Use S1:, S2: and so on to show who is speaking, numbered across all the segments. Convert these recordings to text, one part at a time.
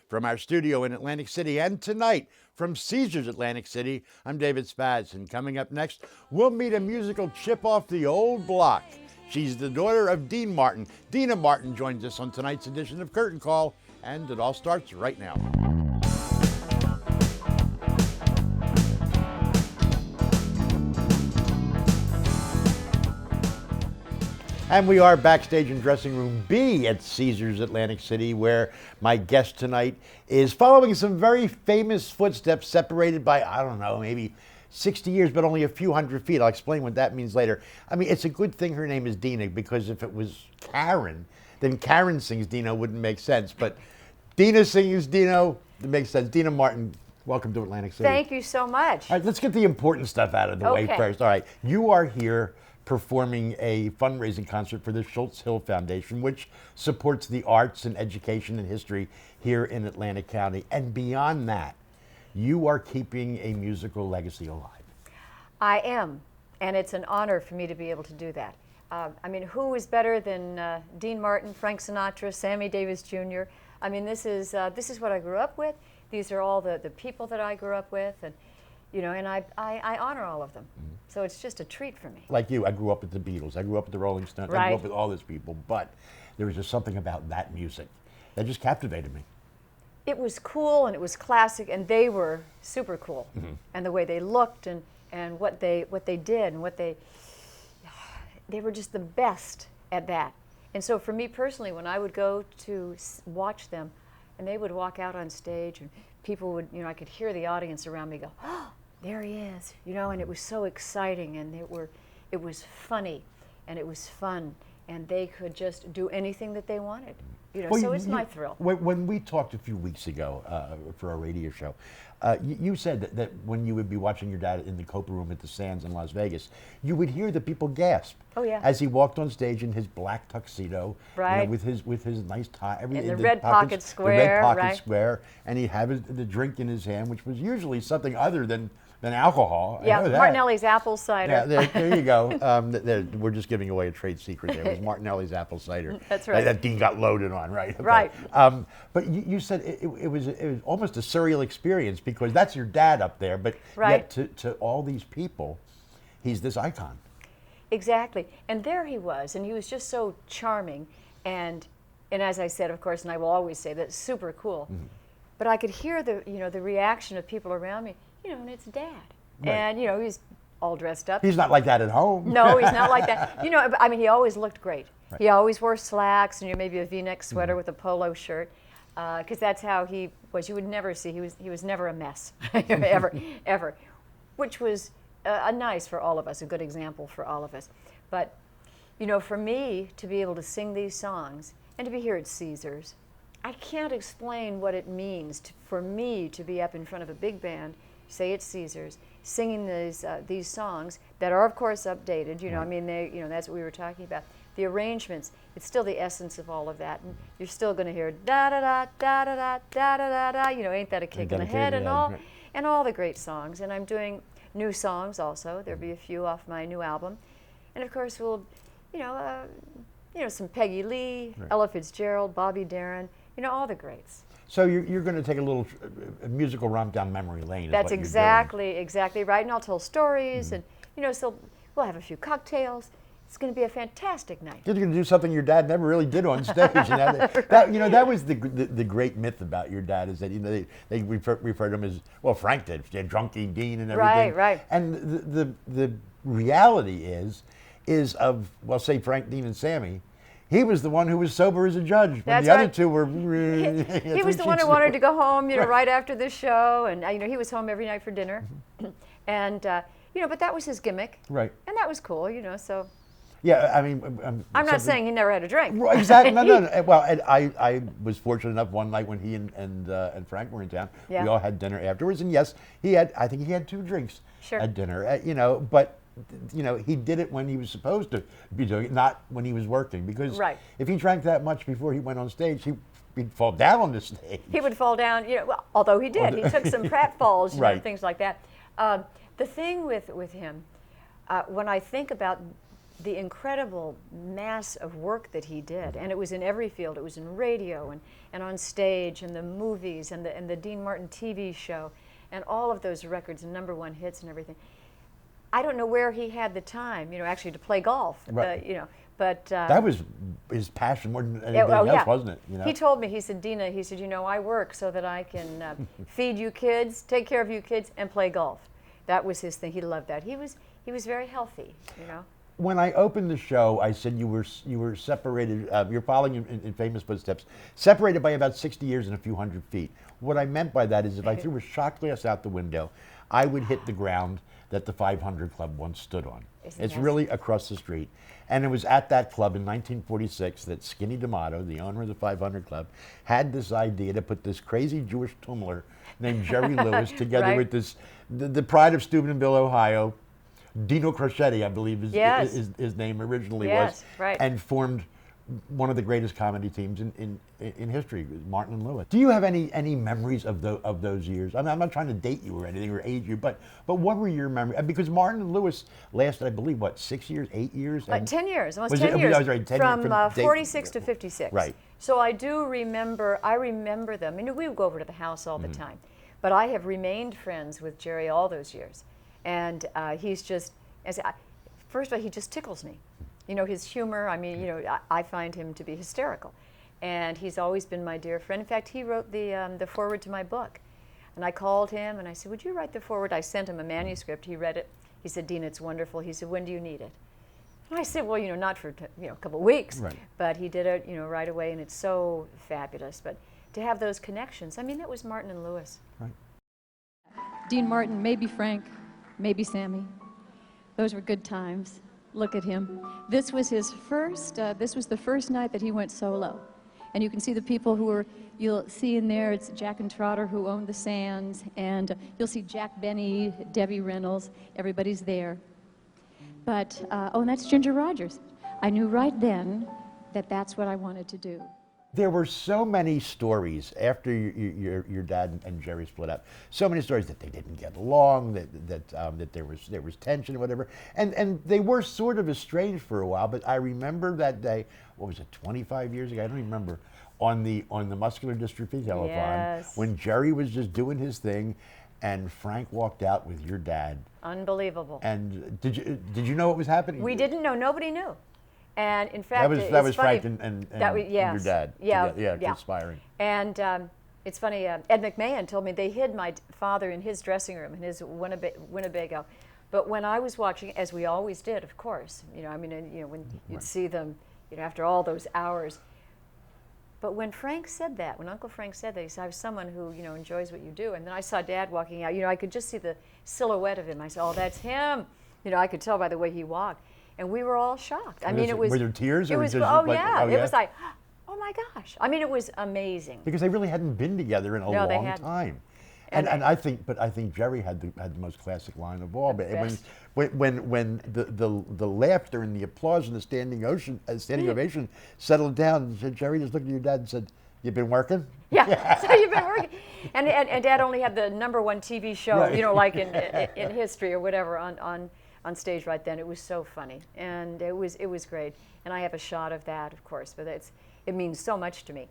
S1: From our studio in Atlantic City, and tonight from Caesars Atlantic City, I'm David Spatz, and coming up next, we'll meet a musical chip off the old block. She's the daughter of Deena Martin. Deena Martin joins us on tonight's edition of Curtain Call, and it all starts right now. And we are backstage in dressing room B at Caesars Atlantic City, where my guest tonight is following some very famous footsteps separated by, I don't know, maybe 60 years, but only a few hundred feet. I'll explain what that means later. I mean, it's a good thing her name is Deena, because if it was Karen, then Karen sings Deena wouldn't make sense. But Deena sings Deena, it makes sense. Deena Martin, welcome to Atlantic City.
S2: Thank you so much.
S1: All right, let's get the important stuff out of the way first. All right, you are here performing a fundraising concert for the Schultz Hill Foundation, which supports the arts and education and history here in Atlantic County. And beyond that, you are keeping a musical legacy alive.
S2: I am, and it's an honor for me to be able to do that. I mean, who is better than Deena Martin, Frank Sinatra, Sammy Davis Jr.? I mean, this is what I grew up with. These are all the people that I grew up with, and you know, and I honor all of them. Mm-hmm. So it's just a treat for me.
S1: Like you, I grew up with the Beatles. I grew up with the Rolling Stones.
S2: Right.
S1: I grew up with all these people. But there was just something about that music that just captivated me.
S2: It was cool, and it was classic, and they were super cool. Mm-hmm. And the way they looked, and what they did, and they were just the best at that. And so for me personally, when I would go to watch them, and they would walk out on stage, and people would, you know, I could hear the audience around me go, "Oh, there he is," you know, and it was so exciting, and it was funny, and it was fun, and they could just do anything that they wanted, you know. Well, so it's my thrill.
S1: When we talked a few weeks ago for our radio show, you said that when you would be watching your dad in the Copa Room at the Sands in Las Vegas, you would hear the people gasp.
S2: Oh yeah.
S1: As he walked on stage in his black tuxedo,
S2: right,
S1: you know, with his nice tie,
S2: everything, and the red pocket square,
S1: the red pocket
S2: right,
S1: square, and he'd have the drink in his hand, which was usually something other than alcohol.
S2: Yeah, Martinelli's apple cider.
S1: Yeah, there you go. We're just giving away a trade secret there. It was Martinelli's apple cider.
S2: That's right.
S1: That Dean got loaded on, right? Okay.
S2: Right.
S1: But you said it was almost a surreal experience, because that's your dad up there, but
S2: right,
S1: yet to all these people, he's this icon.
S2: Exactly. And there he was, and he was just so charming, and as I said, of course, and I will always say that, super cool. Mm-hmm. But I could hear the reaction of people around me. You know, and it's Dad. Right. And, you know, he's all dressed up.
S1: He's not like that at home.
S2: No, he's not like that. You know, I mean, he always looked great. Right. He always wore slacks and maybe a V-neck sweater, mm-hmm, with a polo shirt, because that's how he was. You would never see, he was never a mess, ever, which was nice for all of us, a good example for all of us. But, you know, for me to be able to sing these songs and to be here at Caesars, I can't explain what it means for me to be up in front of a big band, say it's Caesars, singing these songs that are, of course, updated. You know, I mean, that's what we were talking about. The arrangements, it's still the essence of all of that, and you're still going to hear da da da da da da da da da. You know, ain't that a kick in the head, and all the great songs. And I'm doing new songs also. There'll be a few off my new album, and of course we'll, some Peggy Lee, right, Ella Fitzgerald, Bobby Darin. You know, all the greats.
S1: So you're going to take a little musical romp down memory lane.
S2: That's exactly right. And I'll tell stories, and so we'll have a few cocktails. It's going to be a fantastic night.
S1: You're going to do something your dad never really did on stage. That was the great myth about your dad, is that they referred to him as, well, Frank did, Drunky Dean and everything.
S2: Right.
S1: And the reality is of, well, say Frank, Dean, and Sammy. He was the one who was sober as a judge. When
S2: That's
S1: the
S2: right.
S1: other two were.
S2: He was the one who wanted to go home, right after the show, and he was home every night for dinner, and but that was his gimmick.
S1: Right.
S2: And that was cool, so.
S1: Yeah, I mean.
S2: I'm not saying he never had a drink.
S1: Exactly. No. Well, I was fortunate enough one night when he and Frank were in town. Yeah. We all had dinner afterwards, and yes, I think he had 2 drinks at dinner. But. He did it when he was supposed to be doing it, not when he was working. Because if he drank that much before he went on stage, he'd fall down on the stage.
S2: He would fall down, although he did. He took some pratfalls, things like that. The thing with him, when I think about the incredible mass of work that he did, and it was in every field. It was in radio and on stage and the movies and the Dean Martin TV show and all of those records and #1 hits and everything. I don't know where he had the time, actually to play golf,
S1: Right.
S2: But
S1: that was his passion more than anything else, wasn't it?
S2: He told me, he said, Deena, he said, I work so that I can feed you kids, take care of you kids, and play golf. That was his thing. He loved that. He was very healthy,
S1: When I opened the show, I said you were separated. You're following in famous footsteps, separated by about 60 years and a few hundred feet. What I meant by that is, if I threw a shot glass out the window, I would hit the ground that the 500 Club once stood on. It's really across the street. And it was at that club in 1946 that Skinny D'Amato, the owner of the 500 Club, had this idea to put this crazy Jewish tumbler named Jerry Lewis together with the pride of Steubenville, Ohio, Dino Crocetti, I believe his name originally was, and formed one of the greatest comedy teams in history, Martin and Lewis. Do you have any memories of those years? I mean, I'm not trying to date you or anything or age you, but what were your memories? Because Martin and Lewis lasted, I believe, 6 years, 8 years?
S2: 10 years, almost 10 years.
S1: I was right, 10
S2: from 46 to 56.
S1: Right.
S2: So I remember them. We would go over to the house all the time. But I have remained friends with Jerry all those years. And he's just, first of all, he just tickles me. His humor, I find him to be hysterical. And he's always been my dear friend. In fact, he wrote the foreword to my book. And I called him and I said, would you write the foreword? I sent him a manuscript. He read it. He said, Deena, it's wonderful. He said, when do you need it? And I said, well, not for a couple of weeks.
S1: Right.
S2: But he did it, right away, and it's so fabulous. But to have those connections, that was Martin and Lewis.
S1: Right.
S3: Dean Martin, maybe Frank, maybe Sammy. Those were good times. Look at him. This was his first, this was the first night that he went solo. And you can see the people who were, you'll see in there, it's Jack and Trotter who owned the Sands, and you'll see Jack Benny, Debbie Reynolds, everybody's there. But, and that's Ginger Rogers. I knew right then that that's what I wanted to do.
S1: There were so many stories after your dad and Jerry split up. So many stories that they didn't get along, that there was tension or whatever, and they were sort of estranged for a while. But I remember that day. What was it? 25 years ago? I don't even remember. On the muscular dystrophy telethon, when Jerry was just doing his thing, and Frank walked out with your dad.
S2: Unbelievable.
S1: And did you know what was happening?
S2: We didn't know. Nobody knew. And in fact,
S1: that was Frank and your dad. Conspiring.
S2: And it's funny. Ed McMahon told me they hid my father in his dressing room in his Winnebago. But when I was watching, as we always did, of course, when you'd see them, after all those hours. But when Frank said that, when Uncle Frank said that, he said, I was someone who, enjoys what you do. And then I saw Dad walking out. I could just see the silhouette of him. I said, oh, that's him. I could tell by the way he walked. And we were all shocked. It was.
S1: Were there tears?
S2: It was.
S1: Just
S2: It was like, oh my gosh. It was amazing.
S1: Because they really hadn't been together in a long time. And I think Jerry had the most classic line of all. But when the laughter and the applause and the standing ovation settled down, Jerry just looked at your dad and said, "You've been working?"
S2: Yeah. So you've been working. And Dad only had the #1 TV show, like in history or whatever on stage right then. It was so funny, and it was great. And I have a shot of that, of course, but it means so much to me.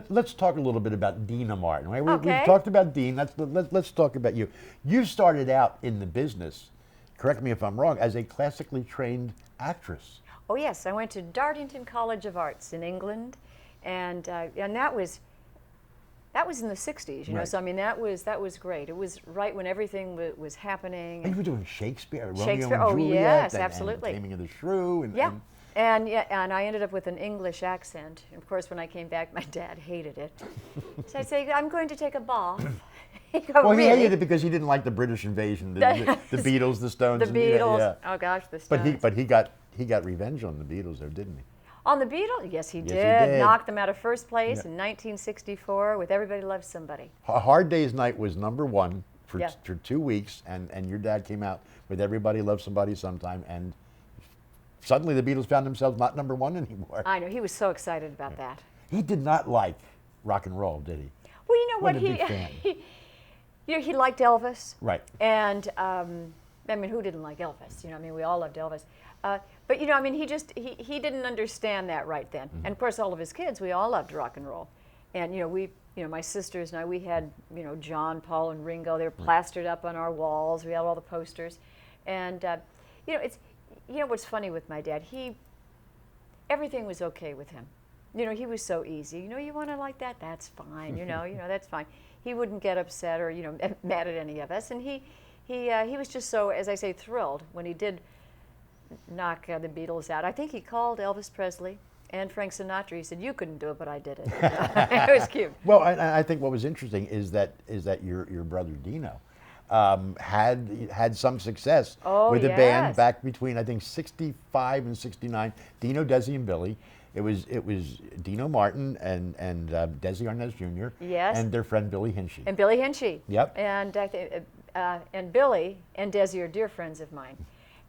S1: Let's talk a little bit about Deena Martin. Right?
S2: Okay.
S1: We've talked about Dean. Let's talk about you. You started out in the business, correct me if I'm wrong, as a classically trained actress.
S2: Oh yes, I went to Dartington College of Arts in England, and that was in the '60s.
S1: Right.
S2: So that was great. It was right when everything was happening.
S1: And you were doing Shakespeare,
S2: Shakespeare.
S1: Romeo and Juliet,
S2: Yes,
S1: and
S2: absolutely.
S1: Taming of the Shrew,
S2: And I ended up with an English accent. And of course, when I came back, my dad hated it. So I'd say, I'm going to take a bath. He'd go,
S1: well, he
S2: really?
S1: hated it because he didn't like the British invasion, the Beatles, the Stones.
S2: The Beatles. Oh gosh, the Stones.
S1: But he got revenge on the Beatles, though, didn't he?
S2: On the Beatles? Yes, he
S1: Yes,
S2: did.
S1: he did.
S2: Knocked them out of first place in 1964 with Everybody Loves Somebody.
S1: A Hard Day's Night was #1 for 2 weeks, and your dad came out with Everybody Loves Somebody Sometime, and suddenly the Beatles found themselves not #1 anymore.
S2: I know, he was so excited about that.
S1: He did not like rock and roll, did he?
S2: Well, you know what,
S1: Wasn't a big fan.
S2: he liked Elvis.
S1: Right.
S2: And I mean, who didn't like Elvis? You know, I mean, we all loved Elvis. But you know, I mean, he didn't understand that right then. And of course, all of his kids, we all loved rock and roll. And you know, my sisters and I, we had, you know, John, Paul, and Ringo. They were plastered up on our walls. We had all the posters. And you know, you know what's funny with my dad? Everything was okay with him. You know, he was so easy. You know, you want to like that? That's fine. You know, that's fine. He wouldn't get upset or, you know, mad at any of us. And he was just so, as I say, thrilled when he did knock the Beatles out. I think he called Elvis Presley and Frank Sinatra. He said, "You couldn't do it, but I did it." It was cute.
S1: Well, I think what was interesting is that your brother Dino had some success with the band back between, I think, 65 and 69. Dino, Desi, and Billy. It was Deena Martin and Desi Arnaz Jr.
S2: Yes.
S1: And their friend Billy Hinchy.
S2: And Billy Hinchy.
S1: Yep.
S2: And I think and Billy and Desi are dear friends of mine.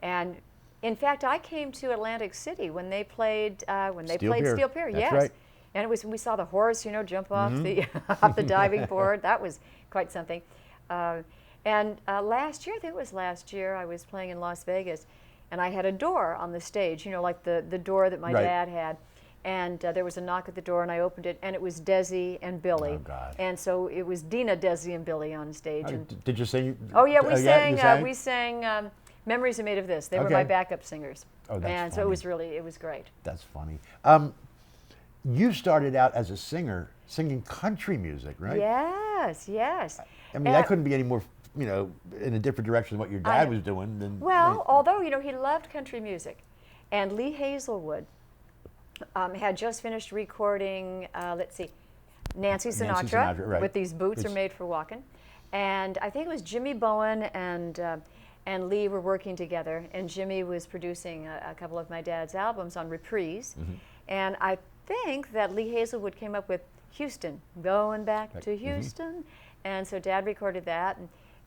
S2: And in fact, I came to Atlantic City when they played Steel Pier.
S1: That's
S2: yes.
S1: right.
S2: And we saw the horse, you know, jump off the off the diving board. That was quite something. And last year, I think it was last year, I was playing in Las Vegas, and I had a door on the stage, you know, like the door that my dad had. And there was a knock at the door, and I opened it, and it was Desi and Billy.
S1: Oh, God.
S2: And so it was Deena, Desi, and Billy on stage. And
S1: did you sing?
S2: oh yeah, we sang.
S1: sang?
S2: We sang "Memories Are Made of This." They were
S1: Okay.
S2: my backup singers.
S1: Oh, that's
S2: and so it was great.
S1: That's funny. You started out as a singer, singing country music, right?
S2: Yes, yes.
S1: I mean, that couldn't be any more, you know, in a different direction than what your dad was doing. Than
S2: well, although, you know, he loved country music. And Lee Hazelwood had just finished recording, let's see, Nancy Sinatra
S1: right.
S2: with These Boots Are Made for Walking. And I think it was Jimmy Bowen and Lee were working together. And Jimmy was producing a couple of my dad's albums on Reprise. And I think that Lee Hazelwood came up with Houston, going back to Houston. And so Dad recorded that.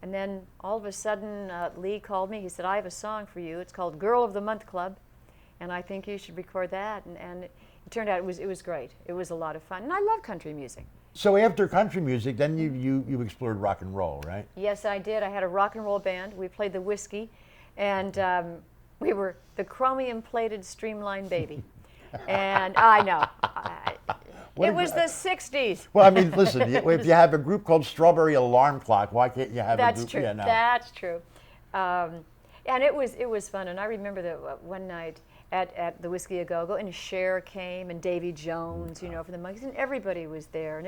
S2: And then all of a sudden, Lee called me. He said, "I have a song for you. It's called Girl of the Month Club. And I think you should record that." And it turned out it was great. It was a lot of fun. And I love country music.
S1: So after country music, then you explored rock and roll, right?
S2: Yes, I did. I had a rock and roll band. We played the Whiskey. And we were the chromium-plated Streamline Baby. And I know. It was the 60s.
S1: Well, I mean, listen, if you have a group called Strawberry Alarm Clock, why can't you have
S2: That's
S1: a group?
S2: true.
S1: Yeah, no.
S2: That's true. And it was fun. And I remember that one night at the Whiskey A Go Go, and Cher came, and Davy Jones, you know, from the Monkees, and everybody was there, and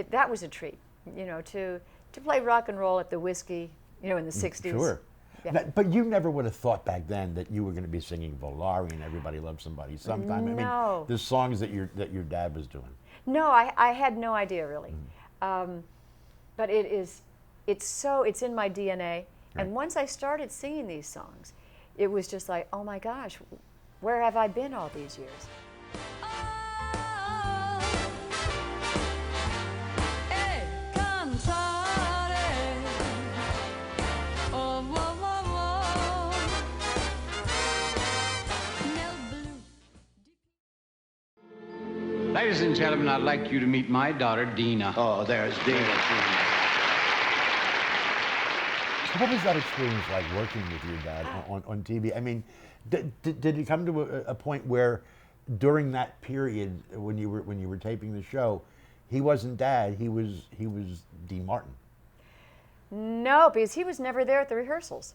S2: that was a treat, you know, to play rock and roll at the Whiskey, you know, in the 60s.
S1: Sure.
S2: Yeah.
S1: Now, but you never would have thought back then that you were going to be singing Volare and Everybody Loves Somebody Sometime.
S2: No.
S1: I mean, the songs that your dad was doing.
S2: No, I had no idea really. But it's in my DNA.
S1: Right.
S2: And once I started singing these songs, it was just like, oh my gosh, where have I been all these years?
S4: Ladies and gentlemen, I'd like you to meet my daughter, Deena.
S5: Oh, there's Deena.
S1: What was that experience like working with your dad on TV? I mean, did it come to a point where during that period when you were taping the show, he wasn't Dad, he was Dean Martin?
S2: No, because he was never there at the rehearsals.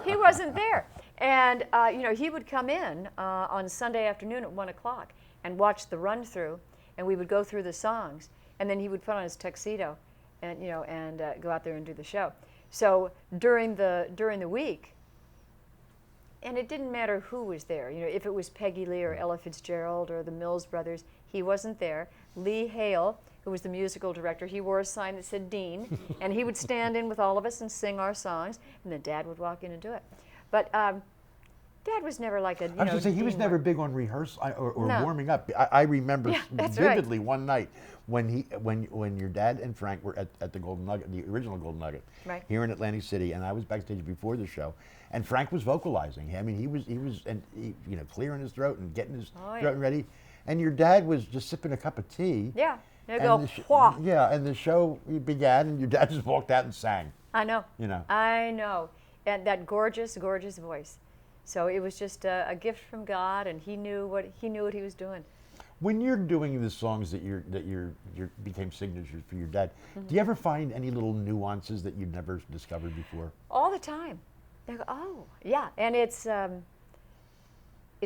S2: He wasn't there. And, you know, he would come in on Sunday afternoon at 1 o'clock and watch the run-through, and we would go through the songs, and then he would put on his tuxedo and, you know, and go out there and do the show. So during the week, and it didn't matter who was there, you know, if it was Peggy Lee or Ella Fitzgerald or the Mills Brothers, he wasn't there. Lee Hale, who was the musical director, he wore a sign that said Dean, and he would stand in with all of us and sing our songs, and then Dad would walk in and do it. But Dad was never like a, you
S1: I was
S2: know,
S1: going to say, he was
S2: Dean
S1: never
S2: Martin.
S1: big on rehearsal or
S2: No.
S1: warming up. I remember
S2: Yeah, that's right.
S1: vividly one night when your dad and Frank were at the Golden Nugget, the original Golden Nugget,
S2: Right.
S1: here in Atlantic City, and I was backstage before the show, and Frank was vocalizing. I mean, he was you know, clearing his throat and getting his
S2: Oh, yeah.
S1: throat ready, and your dad was just sipping a cup of tea.
S2: Yeah, they
S1: and
S2: go, "Wha."
S1: Yeah, and the show began, and your dad just walked out and sang.
S2: I know.
S1: You know.
S2: I know. and that gorgeous, gorgeous voice. So it was just a gift from God, and he knew what he was doing.
S1: When you're doing the songs that became signatures for your dad, do you ever find any little nuances that you've never discovered before?
S2: All the time. They go, oh, yeah, and it's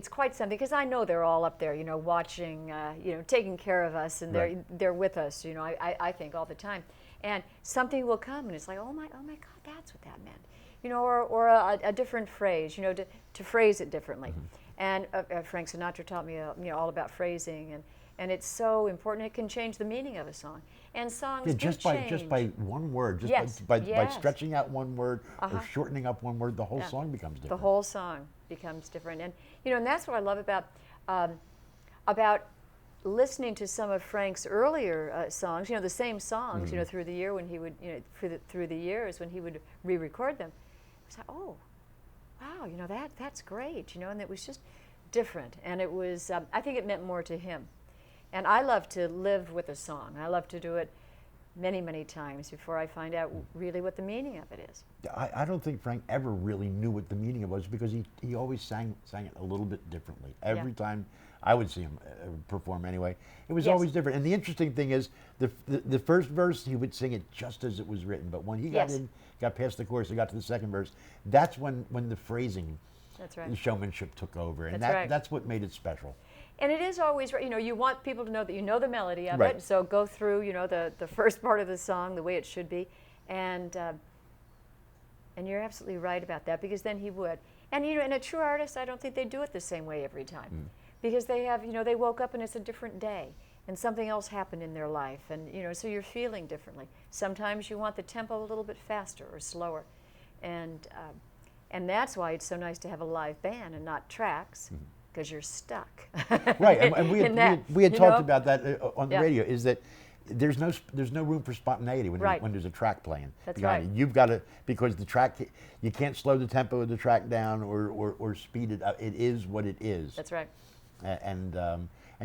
S2: quite something, because I know they're all up there, watching, taking care of us, and they're with us, I think all the time. And something will come, and it's like, oh my God, that's what that meant, or a different phrase, to phrase it differently. And Frank Sinatra taught me, all about phrasing, and it's so important. It can change the meaning of a song, and songs
S1: just by one word, by stretching out one word or shortening up one word, the whole song becomes different.
S2: The whole song becomes different, and and that's what I love about listening to some of Frank's earlier songs. The same songs, through the year when he would, through the years when he would re-record them. It's like, oh, wow, that's great, and it was just different, and it was. I think it meant more to him. And I love to live with a song. I love to do it many, many times before I find out really what the meaning of it is.
S1: I don't think Frank ever really knew what the meaning of it was, because he always sang it a little bit differently. Every time I would see him perform anyway, it was always different. And the interesting thing is, the first verse, he would sing it just as it was written. But when he got past the chorus and got to the second verse, that's when the phrasing, the showmanship took over. And that's what made it special.
S2: And it is always, you want people to know that you know the melody of it. So go through, the first part of the song the way it should be, and you're absolutely right about that, because then he would. And and a true artist, I don't think they do it the same way every time, because they have, they woke up and it's a different day, and something else happened in their life, and so you're feeling differently. Sometimes you want the tempo a little bit faster or slower, and that's why it's so nice to have a live band and not tracks. Because you're stuck.
S1: Right, and we had talked about that on the radio. Is that there's no room for spontaneity when there's a track playing.
S2: That's right.
S1: You've got to, because the track, you can't slow the tempo of the track down or speed it up. It is what it is.
S2: That's right.
S1: And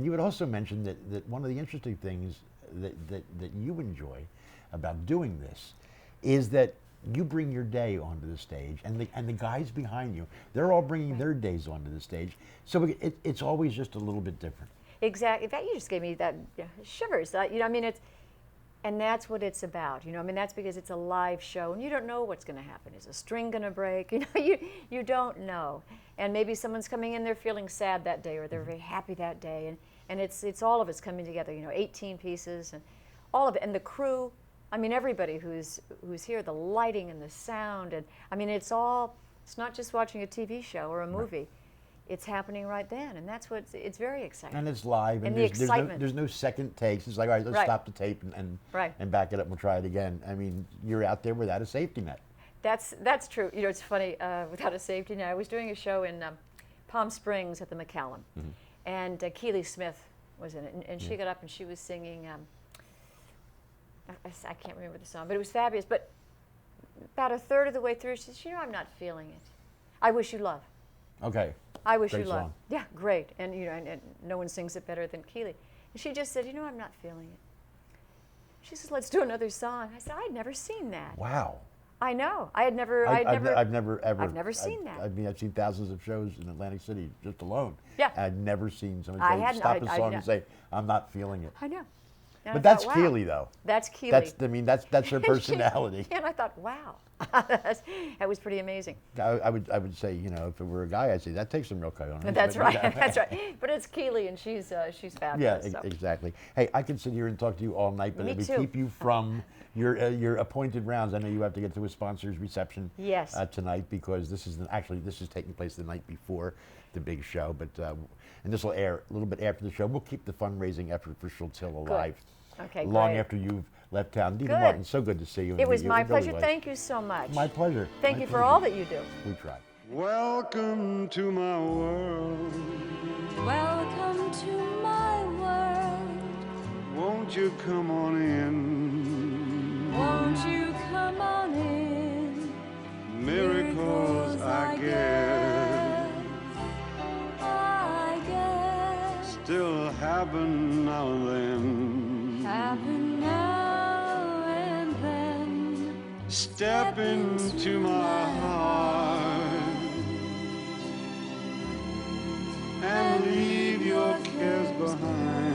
S1: you had also mentioned that one of the interesting things that you enjoy about doing this is that you bring your day onto the stage, and the guys behind you, they're all bringing their days onto the stage. So it's always just a little bit different.
S2: Exactly. In fact, you just gave me that shivers. And that's what it's about. That's because it's a live show, and you don't know what's going to happen. Is a string going to break? You don't know. And maybe someone's coming in, they're feeling sad that day, or they're very happy that day, and it's all of us coming together. 18 pieces, and all of it, and the crew. Everybody who's here, the lighting and the sound, and it's not just watching a TV show or a movie. Right. It's happening right then, and that's it's very exciting.
S1: And it's live, and there's no second takes. It's like, all right, let's stop the tape and back it up and we'll try it again. You're out there without a safety net.
S2: That's true. It's funny, without a safety net. I was doing a show in Palm Springs at the McCallum, and Keely Smith was in it, and she got up and she was singing, I can't remember the song, but it was fabulous. But about a third of the way through, she said, I'm not feeling it. I Wish You Love.
S1: Okay.
S2: I Wish
S1: Great
S2: You Love.
S1: song.
S2: Yeah, great. And and no one sings it better than Keely. And she just said, I'm not feeling it. She says, let's do another song. I said, I'd never seen that.
S1: Wow.
S2: I know. I've never seen that.
S1: I've seen thousands of shows in Atlantic City just alone.
S2: Yeah.
S1: I've never seen someone stop a song and say, I'm not feeling it.
S2: I know. And
S1: But that's Keely, though.
S2: That's Keely.
S1: That's her personality.
S2: And I thought, wow, that was pretty amazing.
S1: I would say, if it were a guy, I'd say that takes some real cojones.
S2: That's right. That's right. But it's Keely, and she's fabulous.
S1: Yeah, exactly. Hey, I could sit here and talk to you all night, but
S2: Me
S1: it would
S2: too.
S1: keep you from your appointed rounds. I know you have to get to a sponsor's reception tonight, because this is taking place the night before the big show, but and this will air a little bit after the show. We'll keep the fundraising effort for Schultz-Hill alive.
S2: Okay,
S1: long
S2: great.
S1: after you've left town. Deena Martin, so good to see you.
S2: It was my pleasure.
S1: Really
S2: Thank you so much.
S1: My pleasure.
S2: Thank you for all that you do.
S1: We try.
S4: Welcome to my world.
S3: Welcome to my world.
S4: Won't you come on in?
S3: Won't you come on in?
S4: Miracles, I guess, still happen now and then.
S3: Happen now and then.
S5: Step into my heart and leave your cares behind.